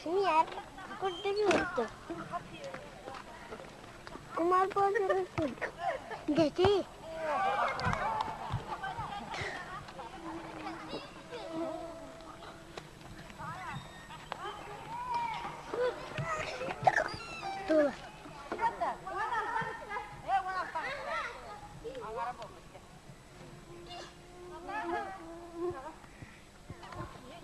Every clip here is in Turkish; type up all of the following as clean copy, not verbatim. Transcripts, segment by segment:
Niye? Burada yurdu. Kumar bozulur. Dedi. Dur.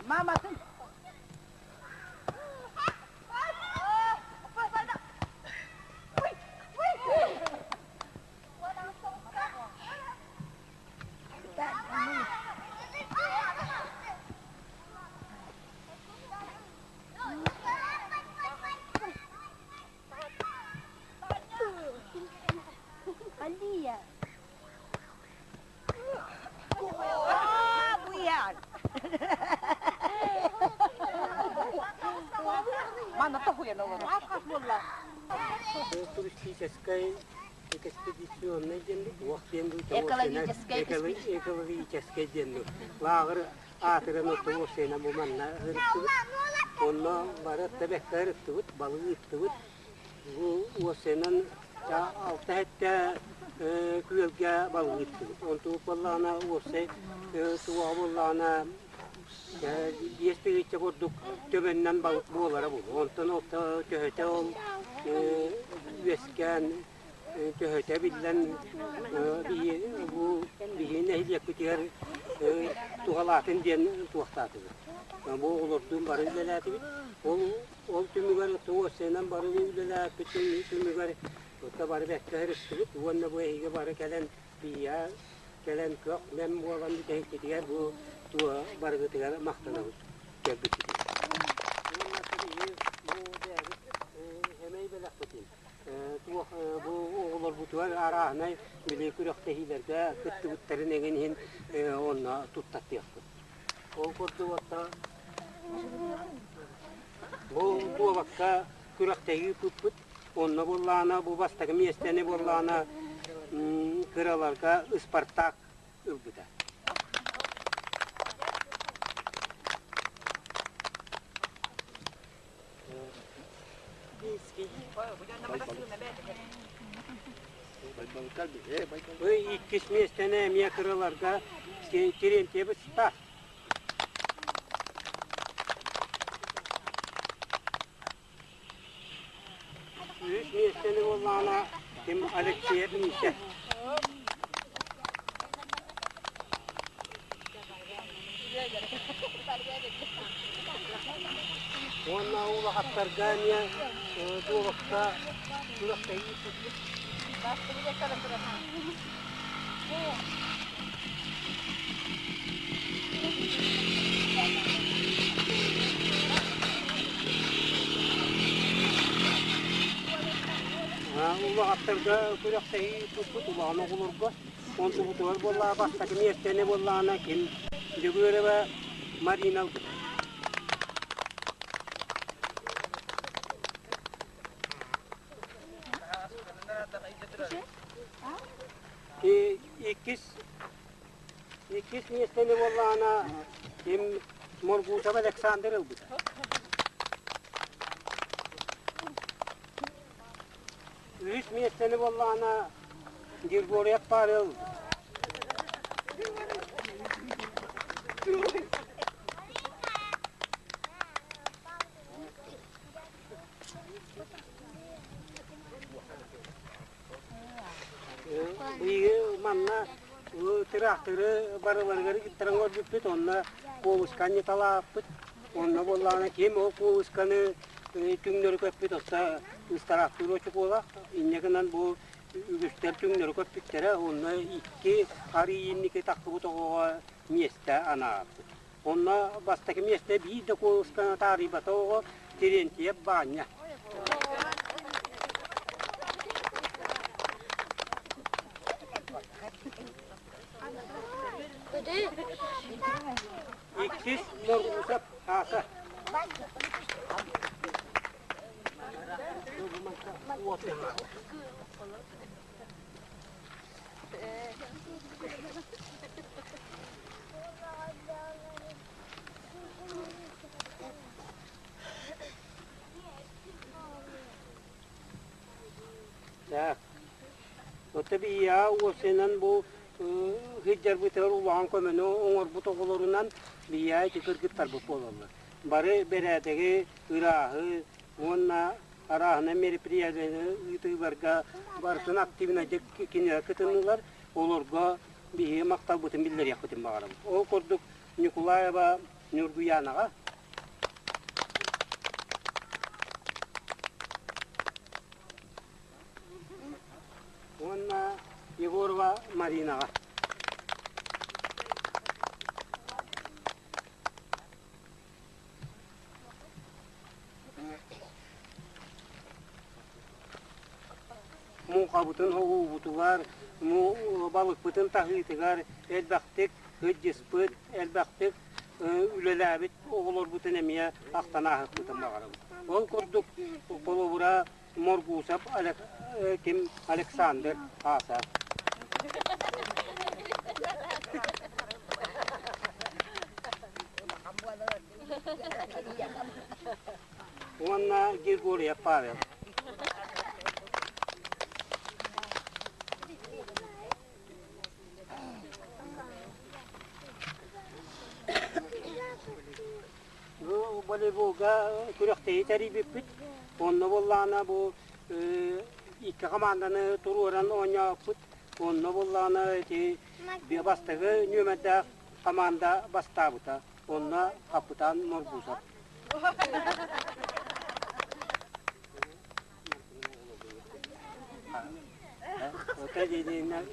Mamasın. Aliya. Bu yer. Mana tahuya na wala. Hasbullah. Туристической экспедиционной денду, вахтенду, экологической денду. Лагер атырын оту сена буманна ырыттыбыт. Онно бары табекка ырыттыбыт, балык ырыттыбыт. Бу осенан алты хетте күлге балык ырыттыбыт. Онту боллана осе туа боллана Diğer kurduk töbenden balık boğulara buldu. Ondan o töhete ol üyesken töhete bilen bu bir nehirlik bitiyor tuğalatın diyen tuğatatı. Bu olurduğum barı ülelatı bit. Ol tümügar tuğu senen barı ülelatı bütün tümügar o barı bekler üstübüt. Onunla bu ehiye barı gelen biya gelen kök nem bu olan bir tehlik bitiyor bu tuğa barı bitiyor mahtanavut. Gelbiti. Hemen böyle yapayım. Bu oğullar bu tuvar arağına bile kürektehilerge kıttı bütlerin egenin ona tuttatı yaptı. O kurdu vatta bu vakka kürektehi püppüt onna bollana bu bastaki miyesteni bollana kıralarga Ispartak ılgıda. Bu ilk kısmı istene miye kıralarga tirin tebi star. Üç mi istene ollana kim Alexey'e neyse. Ona ula hattarganya bu vakta kulakta iyi tutmuş. Ula hattarga kulakta iyi tutmuş. Ulağına olurga. Ondu bu tuvar bolla bastaki niyetlerine bollağına kim göre ve marinal. İkiz niyetlerine bollağına kim Morguta ve Alexander oldu. Üç niyetlerine bollağına Girgoriyat Pari oldu. manna traktörü baraları gittiren orbit onna kovuskan talapıt onna bollana kim o kovuskanı tüngleri köpüt osta traktör açıp ola innekinden bu üstler tüngleri köpütlere onna iki arıyinlik takıp otoğa mieste ana onna bastaki mieste bir de kovuskan taribata o tirentiye banya İkiz morgusap hasa. Ya, o tabii ya o senin bu hiccer biter ulan komeno onur bu toğulurundan biya kırkıtlar bu polarlar. Barı beredeki ırahı onna arahına meripriyadını ıtıbarga barsın aktivine kinye kıtınırlar olurga bir maktal bütün biller yakıtın bağırım. O kurduk Nikolayeva Nurguyanağa onna Yegorova Marinağa mu kabutun hoğu butular, mu balık butun tahlitıgar, elbaktık, hıccıspıt, elbaktık, ülelabit, oğulur butun emiye aktana ahık butun bağırım. Ol kurduk, kolubura morgusap, kim Alexander Asa. Ona Grigoriev Pavel. Bu voleybолга күрәктәй тәрбият. Онны буллана бу ике команданы туруран ойнап, онны буллана ти бастыгы нөмәдә команда бастабыта. Онны капитан Моргузов. Ота дидене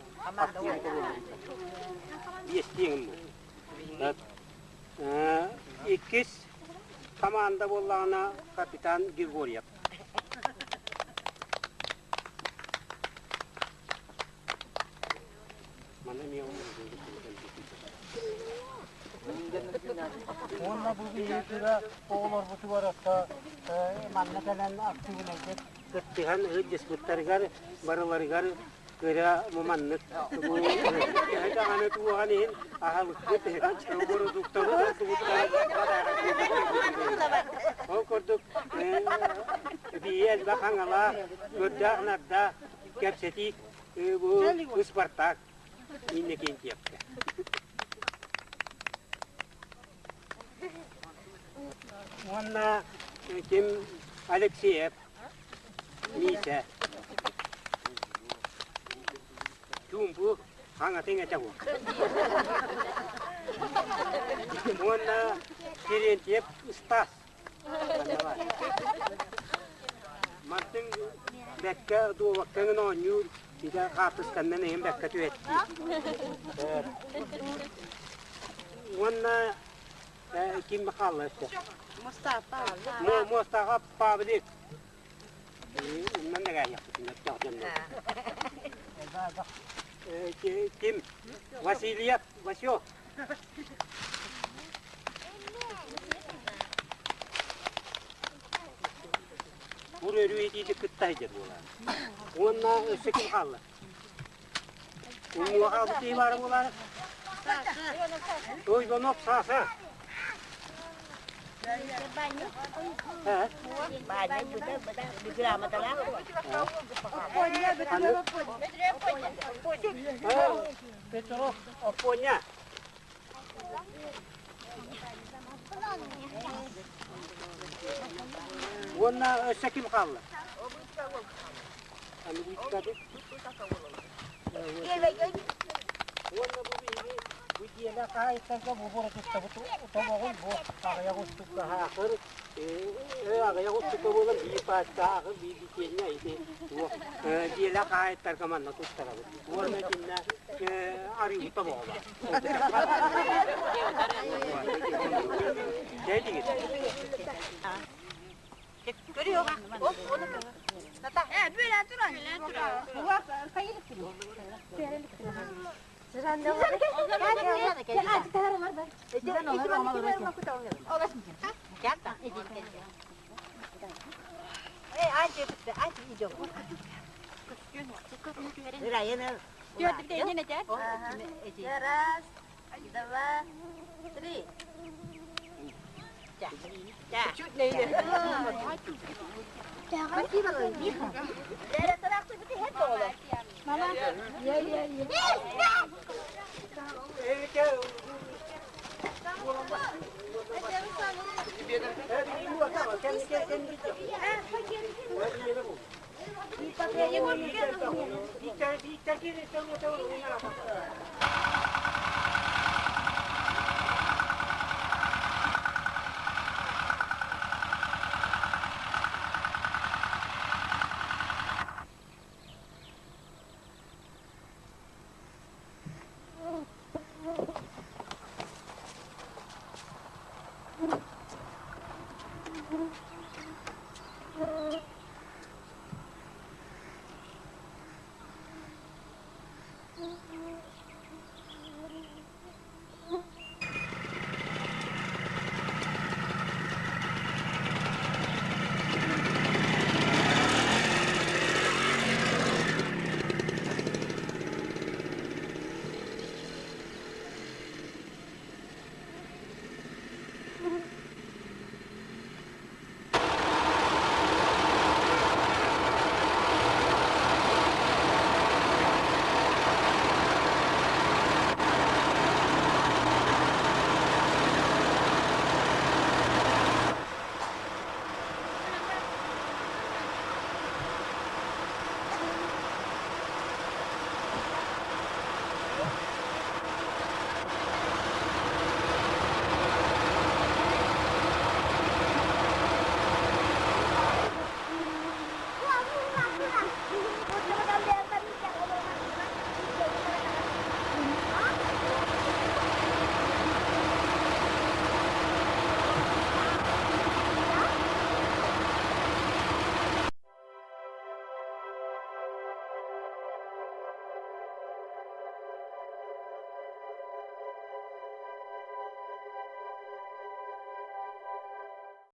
естиңем. İkiz komanda bollana kapitan Grigoriev. Mana niye Onunla bu bir oğullar butu var hatta mannetelen aktivine gittiğen hıccısbıtlargar, barılargar kira memannet bu hada ane tu hanin ahalık git boru doktoru o kurduk biyel bakangala göda nadda kepseti bu Spartak inne genç yaptı. Ona kim Alexeyev Mise Jumbu hanga tinga jago. Ona Terentiev Stas. Martin bekka do vakkan no nyur tidak katus kanne hem bekka tuetti. Ona kim bakalla işte. Mustafa Pavlik. Bundan da gel yaptım. Kim? Vasilyev, Vasyo. Buraya rüyeti kıttaydır bunlar. Onunla sıkım kaldı. Onun vakalı değil var bunlar. Doydonop sağsa. Banyak betul di keramat lah. Petrov, oponya. Ona sakim kaldı. Hani bu çıkardı. Wannan bu bihi widiye la kayıt tanka bu bora tuttabutu utabağın bu ağaya guttukka haakır ağaya guttukka bulan bir patta ağır bir dikenya ite bu diye la kayıt tanka manna tuttarabu wannan kinna ari utabağı Dedi git. Görüyor bak. Hop onu da. Nata. Böyle duran. Bak kayılıp duruyor. Sıran da var. Gel azıcık daha var bak. Sıran olur ama olur. Olasın. Gel ta. Anca bitti. Anca gidiyor. Rayana. Gördük de yine gel. Teras. Dua. Tri. Chút này nè. Chào chị bà ơi. Đây là tôi đang tôi biết hết rồi. Mama. Ye ye ye.